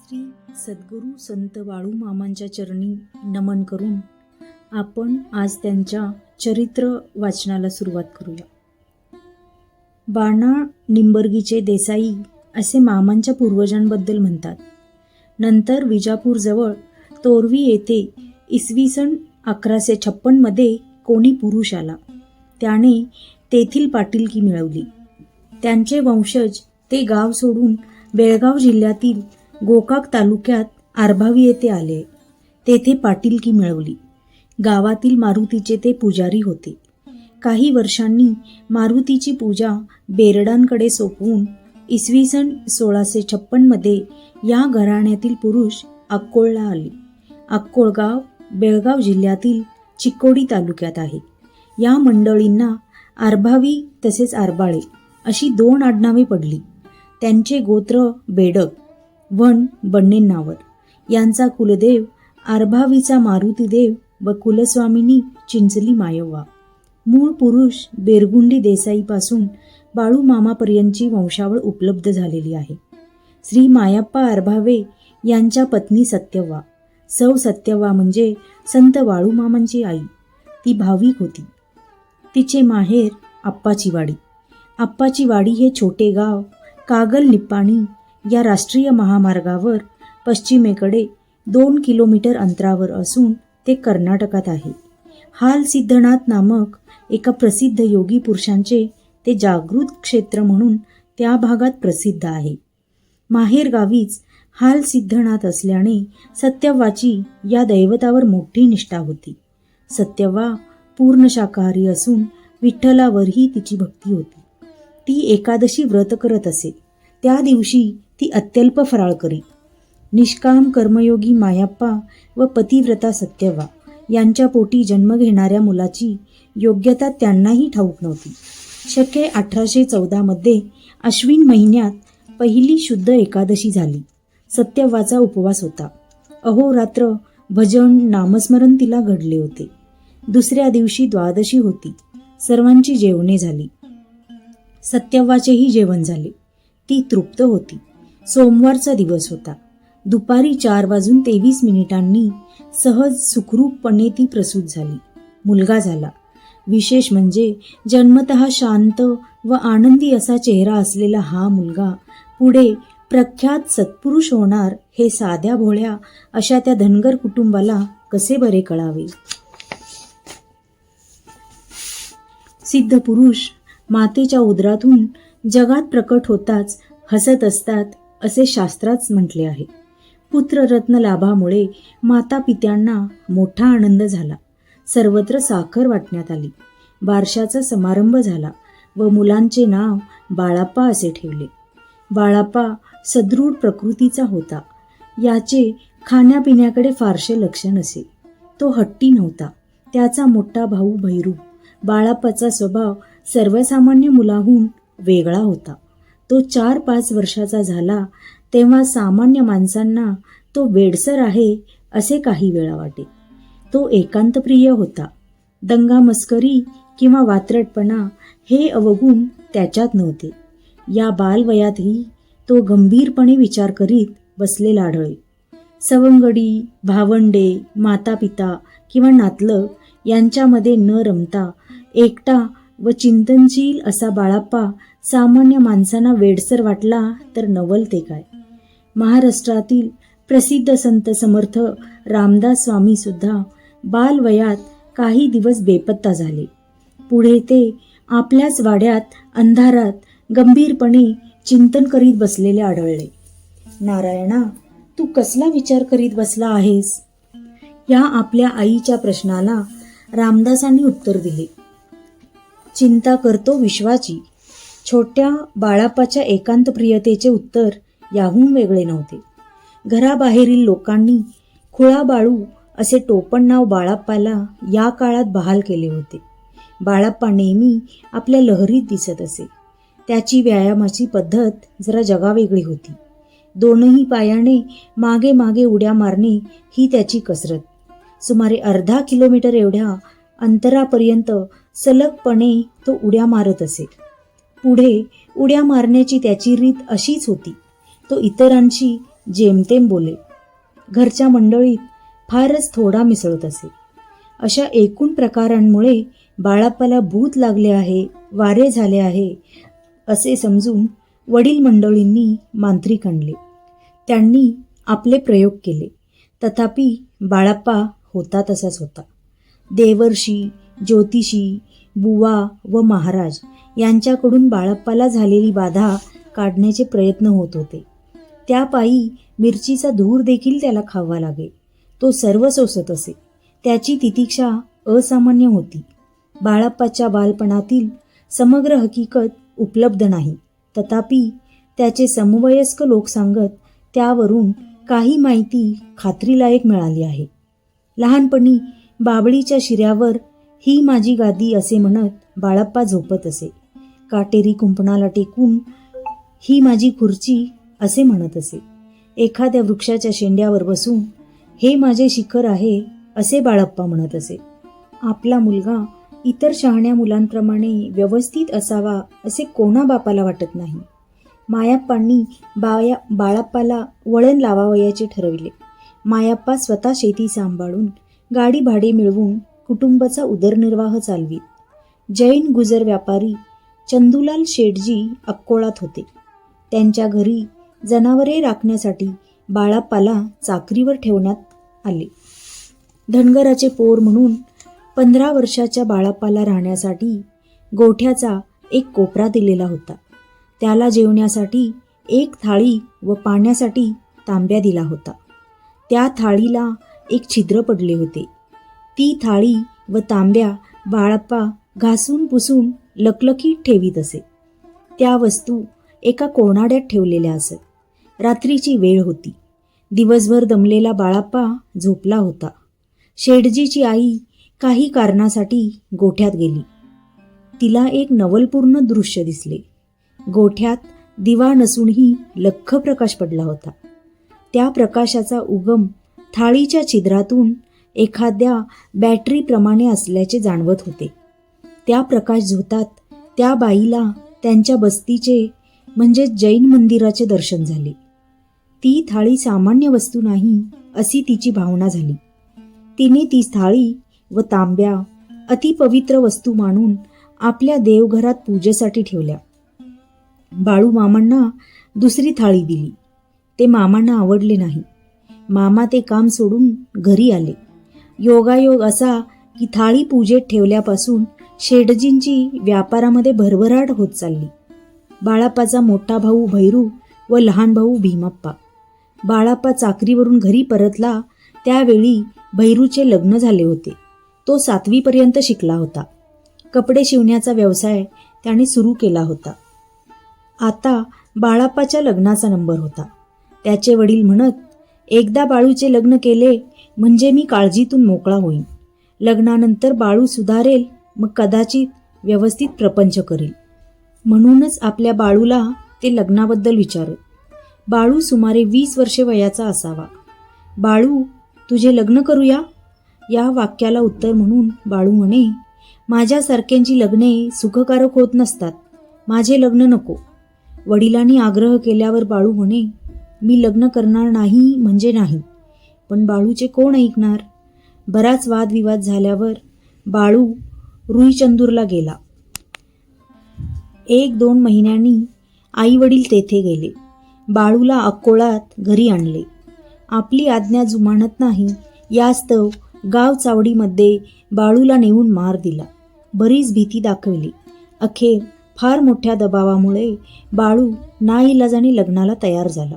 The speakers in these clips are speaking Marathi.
श्री सद्गुरू संत बाळू मामांच्या चरणी नमन करून आपण आज त्यांच्या चरित्र वाचनाला सुरुवात करूया. बाणा निंबर्गीचे देसाई असे मामांच्या पूर्वजांबद्दल म्हणतात. नंतर विजापूरजवळ तोरवी येथे इसवी सन 1156 मध्ये कोणी पुरुष आला. त्याने तेथील पाटीलकी मिळवली. त्यांचे वंशज ते गाव सोडून बेळगाव जिल्ह्यातील गोकाक तालुक्यात आरभावी येथे आले. तेथे पाटीलकी मिळवली. गावातील मारुतीचे ते पुजारी होते. काही वर्षांनी मारुतीची पूजा बेरडांकडे सोपवून इसवी सन 1656 मध्ये या घराण्यातील पुरुष अक्कोळला आले. अक्कोळ गाव बेळगाव जिल्ह्यातील चिक्कोडी तालुक्यात आहे. या मंडळींना आरभावी तसेच आरबाळे अशी 2 आडनावे पडली. त्यांचे गोत्र बेडक वन बन्नेनावर. यांचा कुलदेव आरभावीचा मारुतीदेव व कुलस्वामिनी चिंचली मायव्वा. मूळ पुरुष बेरगुंडी देसाईपासून बाळू मामापर्यंतची वंशावळ उपलब्ध झालेली आहे. श्री मायाप्पा आरभावे यांच्या पत्नी सत्यव्वा. सौ सत्यव्वा म्हणजे संत बाळू मामांची आई. ती भाविक होती. तिचे माहेर आप्पाची वाडी. आप्पाची वाडी हे छोटे गाव कागल निप्पाणी या राष्ट्रीय महामार्गावर पश्चिमेकडे 2 किलोमीटर अंतरावर असून ते कर्नाटकात आहे. हाल सिद्धनाथ नामक एका प्रसिद्ध योगी पुरुषांचे ते जागृत क्षेत्र म्हणून त्या भागात प्रसिद्ध आहे. माहेर गावीच हाल सिद्धनाथ असल्याने सत्यव्वाची या दैवतावर मोठी निष्ठा होती. सत्यव्वा पूर्ण शाकाहारी असून विठ्ठलावरही तिची भक्ती होती. ती एकादशी व्रत करत असे. त्या दिवशी ती अत्यल्प फराळ करी. निष्काम कर्मयोगी मायाप्पा व पतिव्रता सत्यव्वा यांच्या पोटी जन्म घेणाऱ्या मुलाची योग्यता त्यांनाही ठाऊक नव्हती. शके 1814 मध्ये अश्विन महिन्यात पहिली शुद्ध एकादशी झाली. सत्यव्वाचा उपवास होता. अहोरात्र भजन नामस्मरण तिला घडले होते. दुसऱ्या दिवशी द्वादशी होती. सर्वांची जेवणे झाली. सत्यव्वाचेही जेवण झाले. ती तृप्त होती. सोमवारचा दिवस होता. दुपारी 4:23 सहज सुखरूपपणे ती प्रसूत झाली. मुलगा झाला. विशेष म्हणजे जन्मतः शांत व आनंदी असा चेहरा असलेला हा मुलगा पुढे प्रख्यात सत्पुरुष होणार हे साध्या भोळ्या अशा त्या धनगर कुटुंबाला कसे बरे कळावे. सिद्ध पुरुष मातेच्या उदरातून जगात प्रकट होताच हसत असतात असे शास्त्रात म्हटले आहे. पुत्ररत्न लाभामुळे माता पित्यांना मोठा आनंद झाला. सर्वत्र साखर वाटण्यात आली. बारशाचा समारंभ झाला व मुलांचे नाव बाळाप्पा असे ठेवले. बाळाप्पा सदृढ प्रकृतीचा होता. याचे खाण्यापिण्याकडे फारसे लक्ष नसे. तो हट्टी नव्हता. त्याचा मोठा भाऊ भैरू. बाळाप्पाचा स्वभाव सर्वसामान्य मुलाहून वेगळा होता. तो 4-5 वर्षाचा झाला तेव्हा सामान्य माणसांना तो वेडसर आहे असे काही वेळा वाटे. तो एकांतप्रिय होता. दंगा मस्करी किंवा वात्रटपणा हे अवगुण त्याच्यात नव्हते. या बालवयातही तो गंभीरपणे विचार करीत बसलेला आढळे. सवंगडी भावंडे मातापिता किंवा नातलग यांच्यामध्ये न रमता एकटा व चिंतनशील असा बाळाप्पा सामान्य माणसांना वेडसर वाटला तर नवल ते काय. महाराष्ट्रातील प्रसिद्ध संत समर्थ रामदास स्वामी सुद्धा बालवयात काही दिवस बेपत्ता झाले. पुढे ते आपल्याच वाड्यात अंधारात गंभीरपणे चिंतन करीत बसलेले आढळले. नारायणा, तू कसला विचार करीत बसला आहेस? या आपल्या आईच्या प्रश्नाला रामदासांनी उत्तर दिले. चिंता करतो विश्वाची. छोट्या बाळाप्पाच्या एकांतप्रियतेचे उत्तर याहून वेगळे नव्हते. घराबाहेरील लोकांनी खुळा बाळू असे टोपण नाव बाळाप्पाला या काळात बहाल केले होते. बाळाप्पा नेहमी आपल्या लहरीत दिसत असे. त्याची व्यायामाची पद्धत जरा जगावेगळी होती. 2 पायाने मागे मागे उड्या मारणे ही त्याची कसरत. सुमारे अर्धा किलोमीटर एवढ्या अंतरापर्यंत सलगपणे तो उड्या मारत असे. पुढे उड्या मारण्याची त्याची रीत अशीच होती. तो इतरांशी जेमतेम बोले. घरच्या मंडळीत फारच थोडा मिसळत असे. अशा एकूण प्रकारांमुळे बाळाप्पाला भूत लागले आहे, वारे झाले आहे असे समजून वडील मंडळींनी मांत्रिक आणले. त्यांनी आपले प्रयोग केले. तथापि बाळाप्पा होता तसाच होता. देवर्षी, ज्योतिषी, बुवा व महाराज यांच्याकडून बाळाप्पाला झालेली बाधा काढण्याचे प्रयत्न होत होते. त्यापायी मिरचीचा धूर देखील त्याला खावा लागे. तो सर्व सोसत असे. त्याची तितिक्षा असामान्य होती. बाळाप्पाच्या बालपणातील समग्र हकीकत उपलब्ध नाही. तथापि त्याचे समवयस्क लोक सांगत त्यावरून काही माहिती खात्रीलायक मिळाली आहे. लहानपणी बाबळीच्या शिऱ्यावर ही माझी गादी असे म्हणत बाळाप्पा झोपत असे. काटेरी कुंपणाला टेकून ही माझी खुर्ची असे म्हणत असे. एखाद्या वृक्षाच्या शेंड्यावर बसून हे माझे शिखर आहे असे बाळाप्पा म्हणत असे. आपला मुलगा इतर शहाण्या मुलांप्रमाणे व्यवस्थित असावा असे कोणा बापाला वाटत नाही. मायाप्पांनी बाळाप्पाला वळण लावावयाचे ठरविले. मायाप्पा स्वतः शेती सांभाळून गाडी भाडे मिळवून कुटुंबाचा उदरनिर्वाह चालवीत. जैन गुजर व्यापारी चंदूलाल शेठजी अक्कोळात होते. त्यांच्या घरी जनावरे राखण्यासाठी बाळाप्पाला चाकरीवर ठेवण्यात आले. धनगराचे पोर म्हणून 15 वर्षाच्या बाळाप्पाला राहण्यासाठी गोठ्याचा एक कोपरा दिलेला होता. त्याला जेवण्यासाठी एक थाळी व पाण्यासाठी तांब्या दिला होता. त्या थाळीला एक छिद्र पडले होते. ती थाळी व तांब्या बाळाप्पा घासून पुसून लकलकीत ठेवीत असे. त्या वस्तू एका कोणाड्यात ठेवलेल्या असत. रात्रीची वेळ होती. दिवसभर दमलेला बाळाप्पा झोपला होता. शेठजीची आई काही कारणासाठी गोठ्यात गेली. तिला एक नवलपूर्ण दृश्य दिसले. गोठ्यात दिवा नसूनही लख्ख प्रकाश पडला होता. त्या प्रकाशाचा उगम थाळीच्या छिद्रातून एखाद्या बॅटरीप्रमाणे असल्याचे जाणवत होते. त्या प्रकाश झोतात त्या बाईला त्यांच्या बस्तीचे म्हणजे जैन मंदिराचे दर्शन झाले. ती थाळी सामान्य वस्तू नाही अशी तिची भावना झाली. तिने ती थाळी व तांब्या अतिपवित्र वस्तू मानून आपल्या देवघरात पूजेसाठी ठेवल्या. बाळू मामांना दुसरी थाळी दिली. ते मामांना आवडले नाही. मामा ते काम सोडून घरी आले. योगायोग असा की थाळी पूजेत ठेवल्यापासून शेठजींची व्यापारामध्ये भरभराट होत चालली. बाळाप्पाचा मोठा भाऊ भैरू व लहान भाऊ भीमप्पा. बाळाप्पा चाकरीवरून घरी परतला त्यावेळी भैरूचे लग्न झाले होते. तो 7वी पर्यंत शिकला होता. कपडे शिवण्याचा व्यवसाय त्याने सुरू केला होता. आता बाळाप्पाच्या लग्नाचा नंबर होता. त्याचे वडील म्हणत, एकदा बाळूचे लग्न केले म्हणजे मी काळजीतून मोकळा होईन. लग्नानंतर बाळू सुधारेल, मग कदाचित व्यवस्थित प्रपंच करेल. म्हणूनच आपल्या बाळूला ते लग्नाबद्दल विचारत. बाळू सुमारे 20 वर्षे वयाचा असावा. बाळू, तुझे लग्न करूया? या वाक्याला उत्तर म्हणून बाळू म्हणे, माझ्यासारख्यांची लग्ने सुखकारक होत नसतात. माझे लग्न नको. वडिलांनी आग्रह केल्यावर बाळू म्हणे, मी लग्न करणार नाही म्हणजे नाही. पण बाळूचे कोण ऐकणार? बराच वादविवाद झाल्यावर बाळू रुईचंदूरला गेला. 1-2 महिन्यांनी आई वडील तेथे गेले. बाळूला अक्कोळात घरी आणले. आपली आज्ञा जुमानत नाही यास्तव गाव चावडीमध्ये बाळूला नेऊन मार दिला. बरीच भीती दाखवली. अखेर फार मोठ्या दबावामुळे बाळू नाईलाजाने लग्नाला तयार झाला.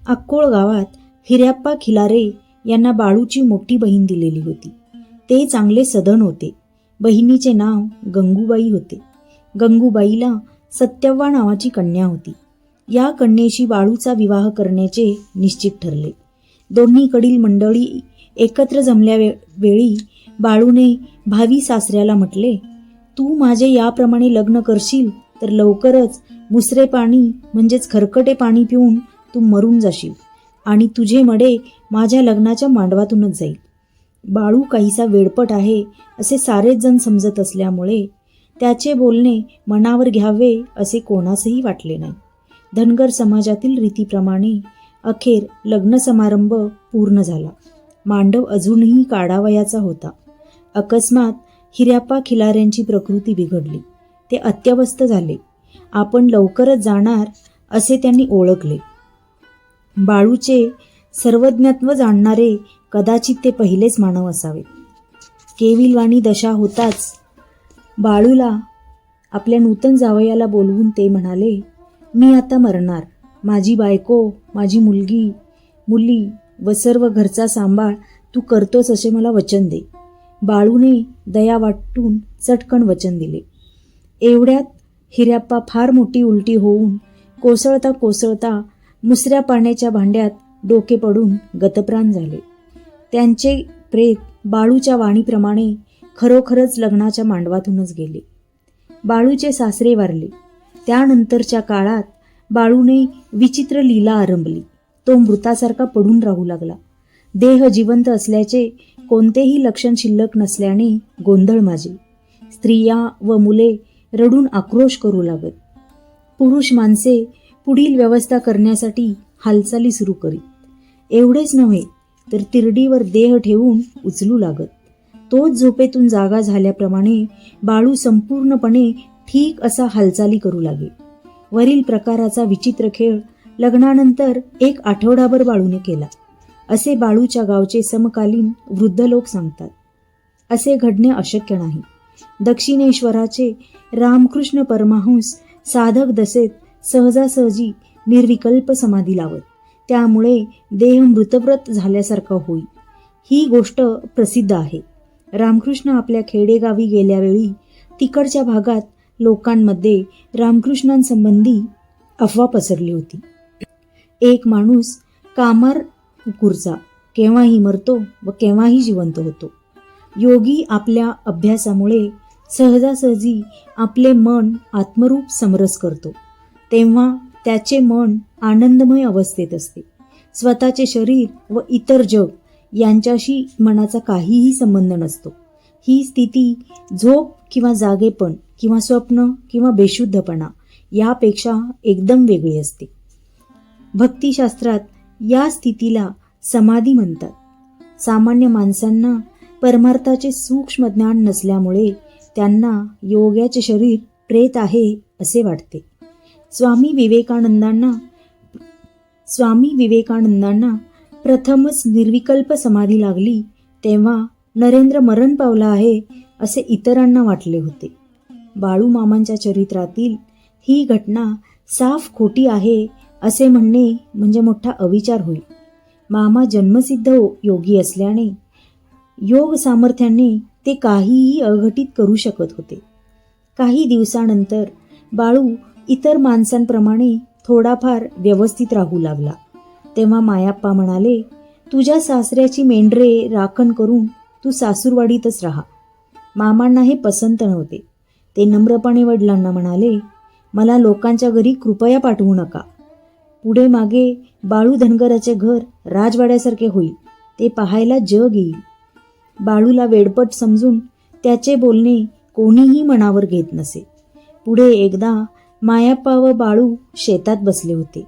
अक्कोळ गावात हिऱ्याप्पा खिलारे यांना बाळूची मोठी बहीण दिलेली होती. ते चांगले सधन होते. बहिणीचे नाव गंगूबाई होते. गंगूबाईला सत्यव्वा नावाची कन्या होती. या कन्येशी बाळूचा विवाह करण्याचे निश्चित ठरले. दोन्हीकडील मंडळी एकत्र जमल्या वेळी बाळूने भावी सासऱ्याला म्हटले, तू माझे याप्रमाणे लग्न करशील तर लवकरच मुसरे पाणी म्हणजेच खरकटे पाणी पिऊन तू मरून जाशील आणि तुझे मडे माझ्या लग्नाच्या मांडवातूनच जाईल. बाळू काहीसा वेडपट आहे असे सारेच जण समजत असल्यामुळे त्याचे बोलणे मनावर घ्यावे असे कोणासही वाटले नाही. धनगर समाजातील रीतीप्रमाणे अखेर लग्न समारंभ पूर्ण झाला. मांडव अजूनही काढावयाचा होता. अकस्मात हिऱ्याप्पा खिलाऱ्यांची प्रकृती बिघडली. ते अत्यवस्थ झाले. आपण लवकरच जाणार असे त्यांनी ओळखले. बाळूचे सर्वज्ञत्व जाणणारे कदाचित ते पहिलेच मानव असावेत. केविलवाणी दशा होताच बाळूला आपल्या नूतन जावयाला बोलवून ते म्हणाले, मी आता मरणार. माझी बायको, माझी मुली व सर्व घरचा सांभाळ तू करतोस असे मला वचन दे. बाळूने दया वाटून चटकन वचन दिले. एवढ्यात हिऱ्याप्पा फार मोठी उलटी होऊन कोसळता कोसळता मुसऱ्या पाण्याच्या भांड्यात डोके पडून गतप्राण झाले. त्यांचे प्रेत बाळूच्या वाणीप्रमाणे खरोखरच लग्नाच्या मांडवातूनच गेले. बाळूचे सासरे वारले. त्यानंतरच्या काळात बाळूने विचित्र लीला आरंभली. तो मृतासारखा पडून राहू लागला. देह जिवंत असल्याचे कोणतेही लक्षण शिल्लक नसल्याने गोंधळ माजे. स्त्रिया व मुले रडून आक्रोश करू लागत. पुरुष माणसे पुढील व्यवस्था करण्यासाठी हालचाली सुरू करीत. एवढेच नव्हे तर तिरडीवर देह ठेवून उचलू लागत. तोच झोपेतून जागा झाल्याप्रमाणे बाळू संपूर्णपणे ठीक असा हालचाली करू लागे. वरील प्रकाराचा विचित्र खेळ लग्नानंतर 1 आठवडाभर बाळूने केला असे बाळूच्या गावचे समकालीन वृद्ध लोक सांगतात. असे घडणे अशक्य नाही. दक्षिणेश्वराचे रामकृष्ण परमहंस साधक दशेत सहजासहजी निर्विकल्प समाधी लावत. त्यामुळे देह मृतव्रत झाल्यासारखा होई. ही गोष्ट प्रसिद्ध आहे. रामकृष्ण आपल्या खेडेगावी गेल्यावेळी तिकडच्या भागात लोकांमध्ये रामकृष्णांसंबंधी अफवा पसरली होती. एक माणूस कामार कुकुरचा केव्हाही मरतो व केव्हाही जिवंत होतो. योगी आपल्या अभ्यासामुळे सहजासहजी आपले मन आत्मरूप समरस करतो. तेव्हा त्याचे मन आनंदमय अवस्थेत असते. स्वतःचे शरीर व इतर जग यांच्याशी मनाचा काहीही संबंध नसतो. ही स्थिती झोप किंवा जागेपण किंवा स्वप्न किंवा बेशुद्धपणा यापेक्षा एकदम वेगळी असते. भक्तिशास्त्रात या स्थितीला समाधी म्हणतात. सामान्य माणसांना परमार्थाचे सूक्ष्म ज्ञान नसल्यामुळे त्यांना योग्याचे शरीर प्रेत आहे असे वाटते. स्वामी विवेकानंदांना प्रथमच निर्विकल्प समाधी लागली तेव्हा नरेंद्र मरण पावला आहे असे इतरांना वाटले होते. बाळू मामांच्या चरित्रातील ही घटना साफ खोटी आहे असे म्हणणे म्हणजे मोठा अविचार होईल. मामा जन्मसिद्ध योगी असल्याने योग सामर्थ्याने ते काहीही अघटित करू शकत होते. काही दिवसानंतर बाळू इतर माणसांप्रमाणे थोडाफार व्यवस्थित राहू लागला. तेव्हा मायाप्पा म्हणाले, तुझ्या सासऱ्याची मेंढरे राखण करून तू सासूरवाडीतच राहा. मामांना हे पसंत नव्हते. ते नम्रपणे वडिलांना म्हणाले, मला लोकांच्या घरी कृपया पाठवू नका. पुढे मागे बाळू धनगराचे घर राजवाड्यासारखे होईल. ते पाहायला जग येईल. बाळूला वेडपट समजून त्याचे बोलणे कोणीही मनावर घेत नसे. पुढे एकदा मायाप्पा व बाळू शेतात बसले होते.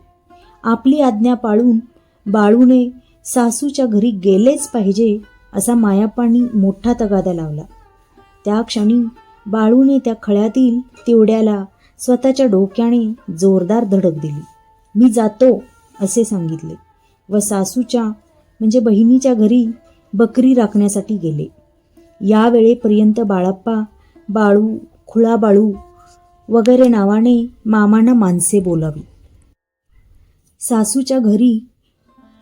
आपली आज्ञा पाळून बाळूने सासूच्या घरी गेलेच पाहिजे असा मायाप्पांनी मोठा तगादा लावला. त्या क्षणी बाळूने त्या खळ्यातील तिवड्याला स्वतःच्या डोक्याने जोरदार धडक दिली. मी जातो असे सांगितले व सासूच्या म्हणजे बहिणीच्या घरी बकरी राखण्यासाठी गेले. या वेळेपर्यंत बाळप्पा, बाळू, खुळा बाळू वगैरे नावाने मामांना माणसे बोलावी. सासूच्या घरी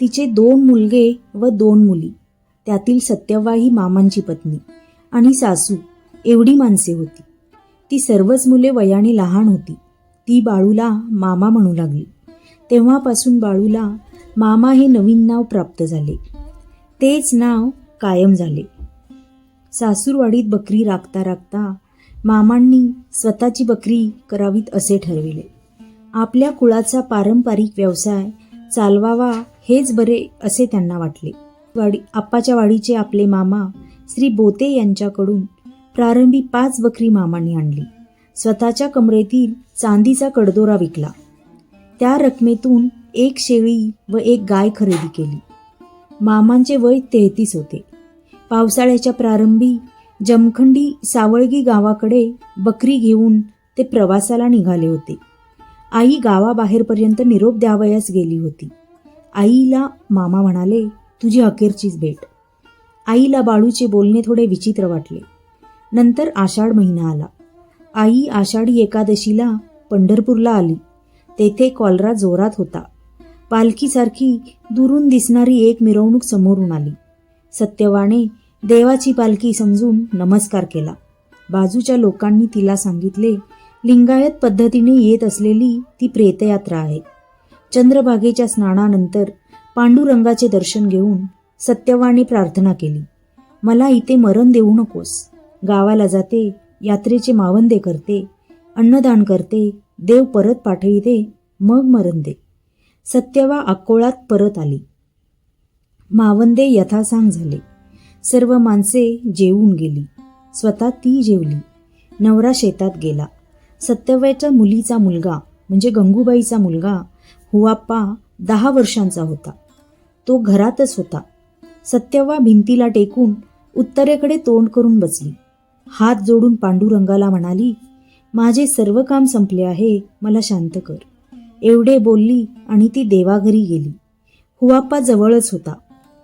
तिचे 2 मुलगे व 2 मुली, त्यातील सत्यव्वा मामांची पत्नी आणि सासू एवढी माणसे होती. ती सर्वच मुले वयाने लहान होती. ती बाळूला मामा म्हणू लागली. तेव्हापासून बाळूला मामा हे नवीन नाव प्राप्त झाले. तेच नाव कायम झाले. सासूरवाडीत बकरी राखता राखता मामांनी स्वतःची बकरी करावीत असे ठरविले. आपल्या कुळाचा पारंपरिक व्यवसाय चालवावा हेच बरे असे त्यांना वाटले. आप्पाच्या वाडीचे आपले मामा श्री बोते यांच्याकडून प्रारंभी 5 बकरी मामांनी आणली. स्वतःच्या कमरेतील चांदीचा कडदोरा विकला. त्या रकमेतून 1 शेळी व 1 गाय खरेदी केली. मामांचे वय 33 होते. पावसाळ्याच्या प्रारंभी जमखंडी सावळगी गावाकडे बकरी घेऊन ते प्रवासाला निघाले होते. आई गावाबाहेरपर्यंत निरोप द्यावयास गेली होती. आईला मामा म्हणाले, तुझी अखेरचीच भेट. आईला बाळूचे बोलणे थोडे विचित्र वाटले. नंतर आषाढ महिना आला. आई आषाढी एकादशीला पंढरपूरला आली. तेथे कॉलरा जोरात होता. पालखीसारखी दुरून दिसणारी एक मिरवणूक समोरून आली. सत्यवाने देवाची पालखी समजून नमस्कार केला. बाजूच्या लोकांनी तिला सांगितले, लिंगायत पद्धतीने येत असलेली ती प्रेतयात्रा आहे. चंद्रभागेच्या स्नानानंतर पांडुरंगाचे दर्शन घेऊन सत्यवाने प्रार्थना केली, मला इथे मरण देऊ नकोस. गावाला जाते, यात्रेचे मावंदे करते, अन्नदान करते, देव परत पाठविते, मग मरण दे. सत्यवा अक्कोळात परत आली. मावंदे यथासांग झाले. सर्व माणसे जेवून गेली. स्वतः ती जेवली. नवरा शेतात गेला. सत्यव्याच्या मुलीचा मुलगा म्हणजे गंगूबाईचा मुलगा हुआप्पा 10 वर्षांचा होता. तो घरातच होता. सत्यव्वा भिंतीला टेकून उत्तरेकडे तोंड करून बसली. हात जोडून पांडुरंगाला म्हणाली, माझे सर्व काम संपले आहे, मला शांत कर. एवढे बोलली आणि ती देवाघरी गेली. हुआप्पा जवळच होता.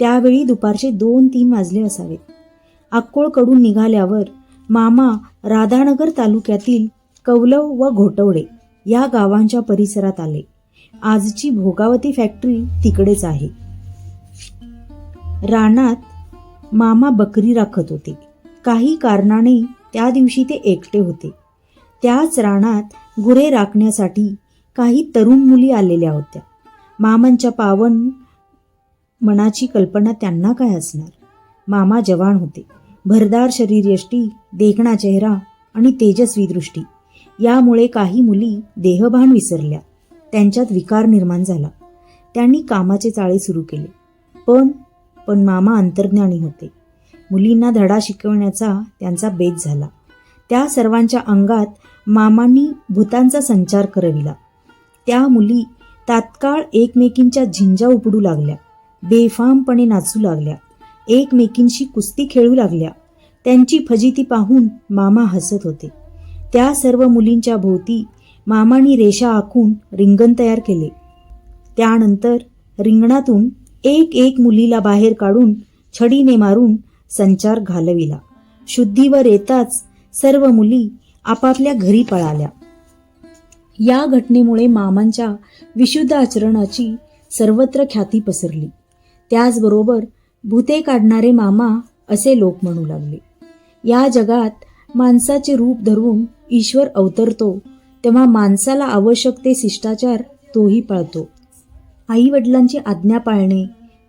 त्यावेळी दुपारचे 2-3 वाजले असावेत. अक्कोळकडून निघाल्यावर मामा राधानगर तालुक्यातील कौलव व घोटवडे या गावांच्या परिसरात आले. आजची भोगावती फॅक्टरी तिकडेच आहे. रानात मामा बकरी राखत होते. काही कारणाने त्या दिवशी ते एकटे होते. त्याच रानात गुरे राखण्यासाठी काही तरुण मुली आलेल्या होत्या. मामांच्या पावन मनाची कल्पना त्यांना काय असणार. मामा जवान होते. भरदार शरीरयष्टी, देखणा चेहरा आणि तेजस्वी दृष्टी. यामुळे काही मुली देहभान विसरल्या. त्यांच्यात विकार निर्माण झाला. त्यांनी कामाचे चाळे सुरू केले. पण मामा अंतर्ज्ञानी होते. मुलींना धडा शिकवण्याचा त्यांचा बेत झाला. त्या सर्वांच्या अंगात मामांनी भूतांचा संचार करविला. त्या मुली तात्काळ एकमेकींच्या झिंजा उपडू लागल्या. बेफामपणे नाचू लागल्या. एकमेकींशी कुस्ती खेळू लागल्या. त्यांची फजिती पाहून मामा हसत होते. त्या सर्व मुलींच्या भोवती मामांनी रेषा आखून रिंगण तयार केले. त्यानंतर रिंगणातून एक मुलीला बाहेर काढून छडीने मारून संचार घालविला. शुद्धीवर येताच सर्व मुली आपापल्या घरी पळाल्या. या घटनेमुळे मामांच्या विशुद्ध आचरणाची सर्वत्र ख्याती पसरली. त्याचबरोबर भूते काढणारे मामा असे लोक म्हणू लागले. या जगात माणसाचे रूप धरून ईश्वर अवतरतो तेव्हा माणसाला आवश्यक ते शिष्टाचार तोही पाळतो. आई वडिलांची आज्ञा पाळणे,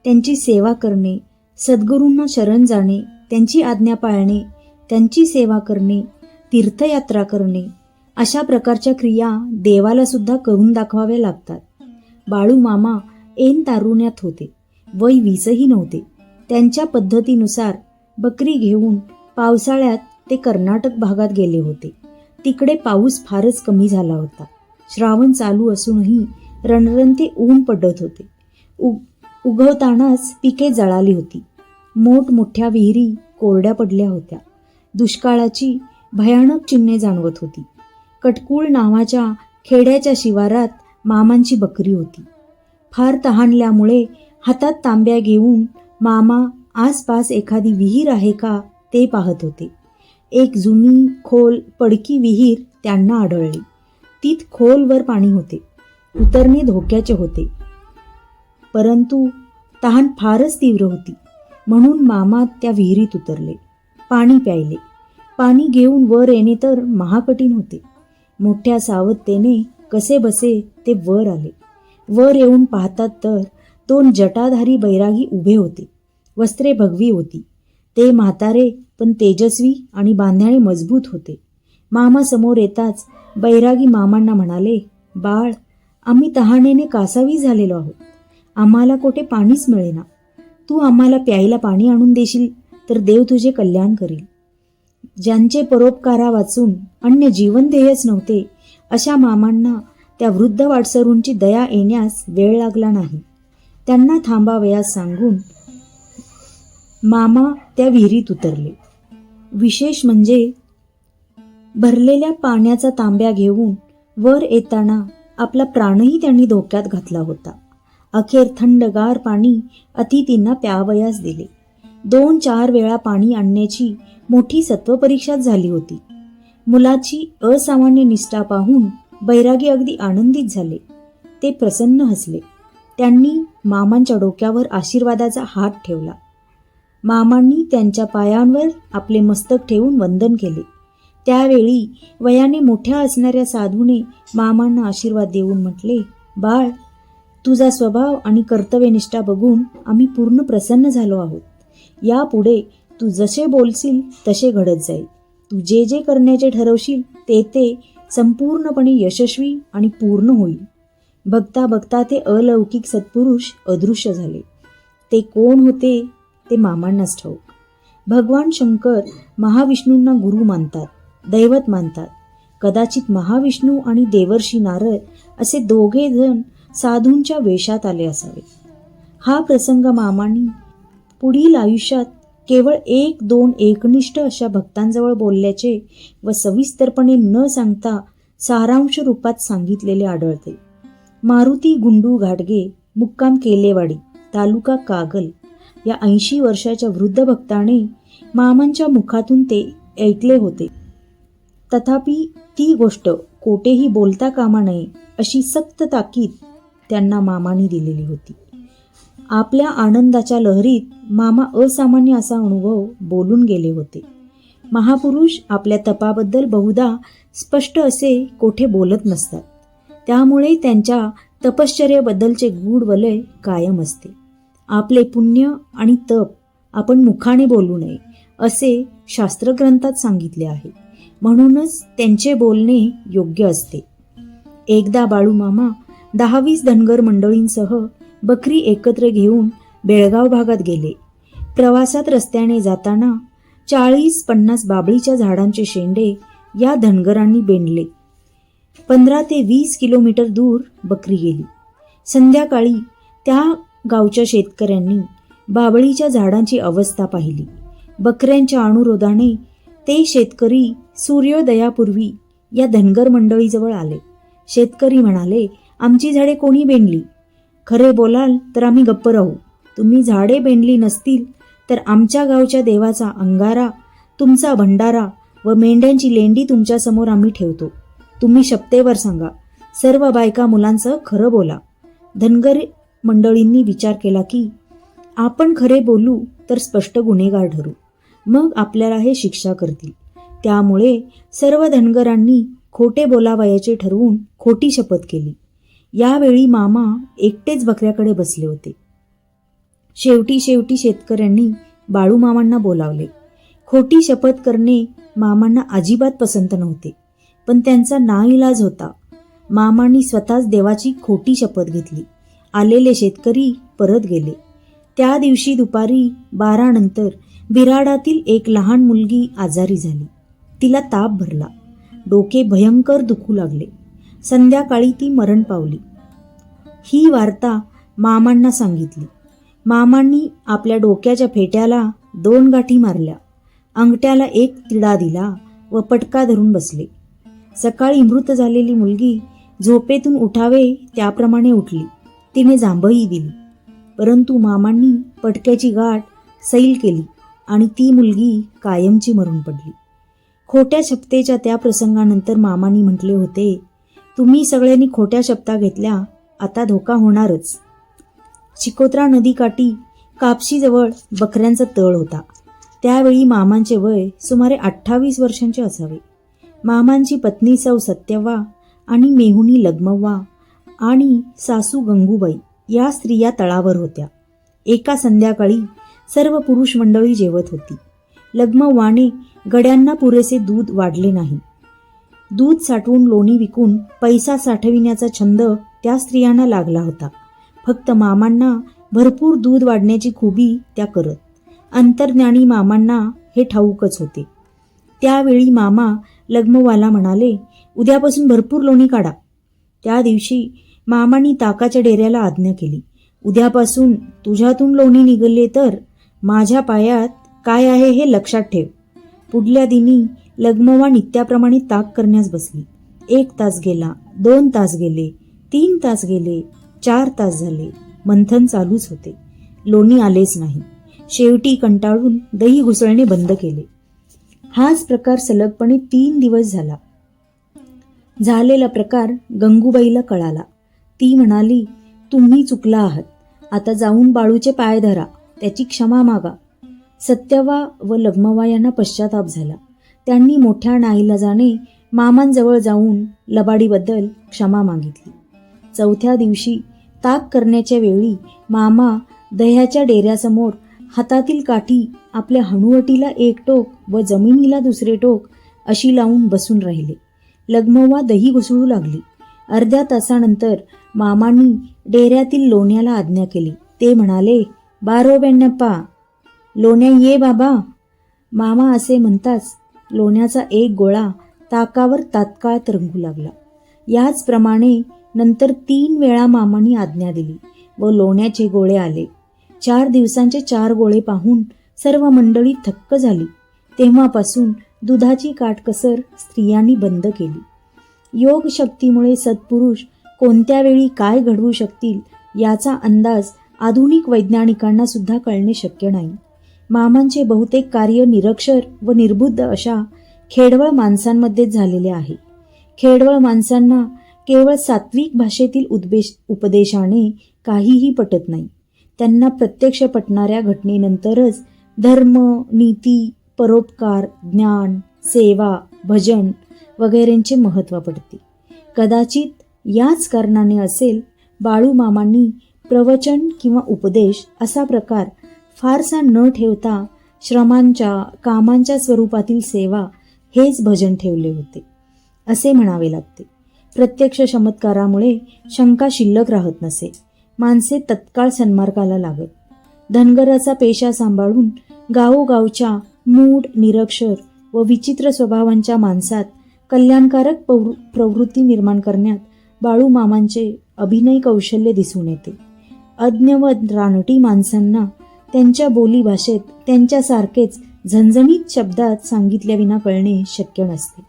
त्यांची सेवा करणे, सद्गुरूंना शरण जाणे, त्यांची आज्ञा पाळणे, त्यांची सेवा करणे, तीर्थयात्रा करणे, अशा प्रकारच्या क्रिया देवाला सुद्धा करून दाखवाव्या लागतात. बाळू मामा ऐन तारुण्यात होते. वय 20ही नव्हते. त्यांच्या पद्धतीनुसार बकरी घेऊन पावसाळ्यात ते कर्नाटक भागात गेले होते. तिकडे पाऊस फारच कमी झाला होता. श्रावण चालू असूनही रणरणते ऊन पडत होते. उगवतानाच पिके जळाली होती. मोठमोठ्या विहिरी कोरड्या पडल्या होत्या. दुष्काळाची भयानक चिन्हे जाणवत होती. कटकुळ नावाच्या खेड्याच्या शिवारात मामांची बकरी होती. फार तहानल्यामुळे हातात तांब्या घेऊन मामा आसपास एखादी विहीर आहे का ते पाहत होते. एक जुनी खोल पडकी विहीर त्यांना आढळली. तीत खोलवर पाणी होते. उतरणे धोक्याचे होते. परंतु तहान फारच तीव्र होती म्हणून मामा त्या विहिरीत उतरले. पाणी प्यायले. पाणी घेऊन वर येणे तर महाकठीण होते. मोठ्या सावधतेने कसे बसे ते वर आले. वर येऊन पाहतात तर 2 जटाधारी बैरागी उभे होते. वस्त्रे भगवी होती. ते म्हातारे पण तेजस्वी आणि बांधण्याने मजबूत होते. मामा समोर येताच बैरागी मामांना म्हणाले, बाळ, आम्ही तहानेने कासावी झालेलो आहोत. आम्हाला कोठे पाणीच मिळेना. तू आम्हाला प्यायला पाणी आणून देशील तर देव तुझे कल्याण करील. ज्यांचे परोपकारा वाचून अन्य जीवन ध्येयच नव्हते अशा मामांना त्या वृद्ध वाटसरूंची दया येण्यास वेळ लागला नाही. त्यांना थांबावयास सांगून मामा त्या विहिरीत उतरले. विशेष म्हणजे भरलेल्या पाण्याचा तांब्या घेऊन वर येताना आपला प्राणही त्यांनी धोक्यात घातला होता. अखेर थंडगार पाणी अतिथींना प्यावयास दिले. 2-4 वेळा पाणी आणण्याची मोठी सत्वपरीक्षाच झाली होती. मुलाची असामान्य निष्ठा पाहून बैरागी अगदी आनंदित झाले. ते प्रसन्न हसले. त्यांनी मामांच्या डोक्यावर आशीर्वादाचा हात ठेवला. मामांनी त्यांच्या पायांवर आपले मस्तक ठेवून वंदन केले. त्यावेळी वयाने मोठ्या असणाऱ्या साधूने मामांना आशीर्वाद देऊन म्हटले, बाळ, तुझा स्वभाव आणि कर्तव्यनिष्ठा बघून आम्ही पूर्ण प्रसन्न झालो आहोत. यापुढे तू जसे बोलशील तसे घडत जाईल. तू जे जे करण्याचे ठरवशील ते संपूर्णपणे यशस्वी आणि पूर्ण होईल. बघता बघता ते अलौकिक सत्पुरुष अदृश्य झाले. ते कोण होते ते मामांनाच ठाऊक. भगवान शंकर महाविष्णूंना गुरु मानतात, दैवत मानतात. कदाचित महाविष्णू आणि देवर्षी नारद असे दोघे जण साधूंच्या वेशात आले असावे. हा प्रसंग मामांनी पुढील आयुष्यात केवळ 1-2 एकनिष्ठ अशा भक्तांजवळ बोलल्याचे व सविस्तरपणे न सांगता सारांश रूपात सांगितलेले आढळते. मारुती गुंडू घाटगे, मुक्काम केलेवाडी, तालुका कागल या 80 वर्षाच्या वृद्ध भक्ताने मामांच्या मुखातून ते ऐकले होते. तथापि ती गोष्ट कोठेही बोलता कामा नये अशी सक्त ताकीद त्यांना मामांनी दिलेली होती. आपल्या आनंदाच्या लहरीत मामा असामान्य असा अनुभव बोलून गेले होते. महापुरुष आपल्या तपाबद्दल बहुधा स्पष्ट असे कोठे बोलत नसतात. त्यामुळे त्यांच्या तपश्चर्येबद्दलचे गूढ वलय कायम असते. आपले पुण्य आणि तप आपण मुखाने बोलू नये असे शास्त्रग्रंथात सांगितले आहे. म्हणूनच त्यांचे बोलणे योग्य असते. एकदा बाळूमामा 10-20 धनगर मंडळींसह बकरी एकत्र घेऊन बेळगाव भागात गेले. प्रवासात रस्त्याने जाताना 40-50 बाबळीच्या झाडांचे शेंडे या धनगरांनी बेंडले. 15 ते 20 किलोमीटर दूर बकरी गेली. संध्याकाळी त्या गावच्या शेतकऱ्यांनी बाबळीच्या झाडांची अवस्था पाहिली. बकऱ्यांच्या अनुरोधाने ते शेतकरी सूर्योदयापूर्वी या धनगर मंडळीजवळ आले. शेतकरी म्हणाले, आमची झाडे कोणी बेंडली? खरे बोलाल तर आम्ही गप्प राहू. तुम्ही झाडे बेंडली नसतील तर आमच्या गावच्या देवाचा अंगारा, तुमचा भंडारा व मेंढ्यांची लेंडी तुमच्यासमोर आम्ही ठेवतो. तुम्ही शपथेवर सांगा. सर्व बायका मुलांसह खरं बोला. धनगर मंडळींनी विचार केला की आपण खरे बोलू तर स्पष्ट गुन्हेगार ठरू. मग आपल्याला हे शिक्षा करतील. त्यामुळे सर्व धनगरांनी खोटे बोलावयाचे ठरवून खोटी शपथ केली. यावेळी मामा एकटेच बकऱ्याकडे बसले होते. शेवटी शेतकऱ्यांनी बाळूमामांना बोलावले. खोटी शपथ करणे मामांना अजिबात पसंत नव्हते, पण त्यांचा नाईलाज होता. मामांनी स्वतःच देवाची खोटी शपथ घेतली. आलेले शेतकरी परत गेले. त्या दिवशी दुपारी 12 नंतर बिराडातील एक लहान मुलगी आजारी झाली. तिला ताप भरला. डोके भयंकर दुखू लागले. संध्याकाळी ती मरण पावली. ही वार्ता मामांना सांगितली. मामांनी आपल्या डोक्याच्या फेट्याला 2 गाठी मारल्या. अंगठ्याला एक तिडा दिला व पटका धरून बसले. सकाळी मृत झालेली मुलगी झोपेतून उठावे त्याप्रमाणे उठली. तिने जांभई दिली. परंतु मामांनी पटक्याची गाठ सैल केली आणि ती मुलगी कायमची मरून पडली. खोट्या शपथेच्या त्या प्रसंगानंतर मामांनी म्हटले होते, तुम्ही सगळ्यांनी खोट्या शपथा घेतल्या, आता धोका होणारच. चिकोत्रा नदीकाठी कापशीजवळ बकऱ्यांचा तळ होता. त्यावेळी मामांचे वय सुमारे 28 वर्षांचे असावे. मामांची पत्नी सौ सत्यव्वा आणि मेहुणी लग्मव्वा आणि सासू गंगूबाई या स्त्रिया तळावर होत्या. एका संध्याकाळी सर्व पुरुष मंडळी जेवत होती. लग्मव्वाने गड्यांना पुरेसे दूध वाढले नाही. दूध साठवून लोणी विकून पैसा साठविण्याचा छंद त्या स्त्रियांना लागला होता. फक्त मामांना भरपूर दूध वाढण्याची खुबी त्या करत. अंतर्ज्ञानी मामांना हे ठाऊकच होते. त्यावेळी मामा लग्मव्वाला म्हणाले, उद्यापासून भरपूर लोणी काढा. त्या दिवशी मामांनी ताकाच्या डेऱ्याला आज्ञा केली, उद्यापासून तुझ्यातून लोणी निघाले तर माझ्या पायात काय आहे हे लक्षात ठेव. पुढल्या दिनी लग्मव्वा नित्याप्रमाणे ताक करण्यास बसली. 1 तास गेला, 2 तास गेले, 3 तास गेले, 4 तास झाले. मंथन चालूच होते. लोणी आलेच नाही. शेवटी कंटाळून दही घुसळणे बंद केले. हाच प्रकार सलगपणे 3 दिवस झाला. झालेला प्रकार गंगूबाईला कळाला. ती म्हणाली, तुम्ही चुकला आहात. आता जाऊन बाळूचे पाय धरा, त्याची क्षमा मागा. सत्यव्वा व लग्मव्वा यांना पश्चाताप झाला. त्यांनी मोठ्या नाईलाजाने मामांजवळ जाऊन लबाडीबद्दल क्षमा मागितली. 4थ्या दिवशी ताक करण्याच्या वेळी मामा दह्याच्या डेऱ्यासमोर हातातील काठी आपल्या हनुवटीला एक टोक व जमिनीला दुसरे टोक अशी लावून बसून राहिले. लग्मव्वा दही घुसळू लागली. अर्ध्या तासानंतर मामांनी डेऱ्यातील लोण्याला आज्ञा केली. ते म्हणाले, बारो बेण्णप्पा, लोण्या ये बाबा. मामा असे म्हणताच लोण्याचा एक गोळा ताकावर तात्काळ तरंगू लागला. याचप्रमाणे नंतर 3 वेळा मामांनी आज्ञा दिली व लोण्याचे गोळे आले. 4 दिवसांचे 4 गोळे पाहून सर्व मंडळी थक्क झाली. तेव्हापासून दुधाची काटकसर स्त्रियांनी बंद केली. योग शक्तीमुळे सत्पुरुष कोणत्या वेळी काय घडवू शकतील याचा अंदाज आधुनिक वैज्ञानिकांना सुद्धा कळणे शक्य नाही. मामांचे बहुतेक कार्य निरक्षर व निर्बुद्ध अशा खेडवळ माणसांमध्येच झालेले आहे. खेडवळ माणसांना केवळ सात्विक भाषेतील उपदेशाने काहीही पटत नाही. त्यांना प्रत्यक्ष पटणाऱ्या घटनेनंतरच धर्म, नीती, परोपकार, ज्ञान, सेवा, भजन वगैरेंचे महत्त्व पडते. कदाचित याच कारणाने असेल बाळू मामांनी प्रवचन किंवा उपदेश असा प्रकार फारसा न ठेवता श्रमांच्या, कामांच्या स्वरूपातील सेवा हेच भजन ठेवले होते असे म्हणावे लागते. प्रत्यक्ष चमत्कारामुळे शंका शिल्लक राहत नसे. माणसे तत्काळ सन्मार्गाला लागत. धनगराचा पेशा सांभाळून गावोगावच्या मूढ, निरक्षर व विचित्र स्वभावांच्या माणसात कल्याणकारक प्रवृत्ती निर्माण करण्यात बाळू मामांचे अभिनय कौशल्य दिसून येते. अज्ञ व रानटी माणसांना त्यांच्या बोलीभाषेत त्यांच्यासारखेच झणझणीत शब्दात सांगितल्याविना कळणे शक्य नसते.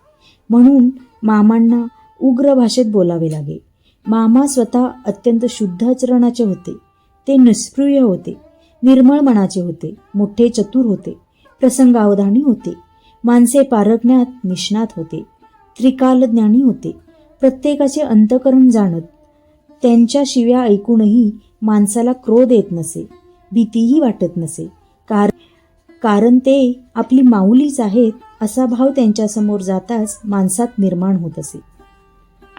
म्हणून मामांना उग्र भाषेत बोलावे लागे. मामा स्वतः अत्यंत शुद्ध आचरणाचे होते. ते निष्क्रिय होते, निर्मळ मनाचे होते, मोठे चतुर होते, प्रसंगावधानी होते, माणसे पारखण्यात निष्णात होते, त्रिकालज्ञानी होते, प्रत्येकाचे अंतःकरण जाणत. त्यांच्या शिव्या ऐकूनही माणसाला क्रोध येत नसे, भीतीही वाटत नसे. कारण ते आपली माऊलीच आहेत असा भाव त्यांच्यासमोर जाताच माणसात निर्माण होत असे.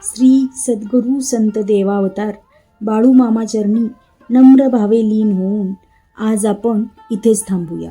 श्री सद्गुरू संत देवावतार बाळू मामाचरणी नम्र भावे लीन होऊन आज आपण इथेच थांबूया.